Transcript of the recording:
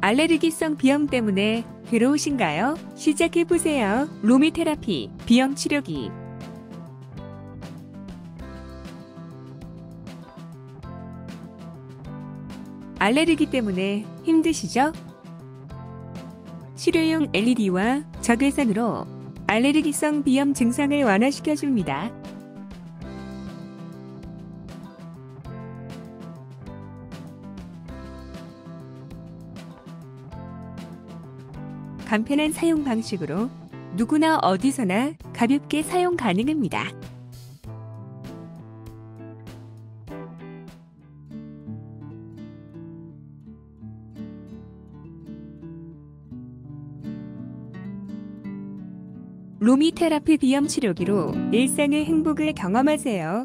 알레르기성 비염 때문에 괴로우신가요? 시작해보세요. 로미 테라피, 비염 치료기. 알레르기 때문에 힘드시죠? 치료용 LED와 적외선으로 알레르기성 비염 증상을 완화시켜줍니다. 간편한 사용 방식으로 누구나 어디서나 가볍게 사용 가능합니다. 로미 테라피 비염 치료기로 일상의 행복을 경험하세요.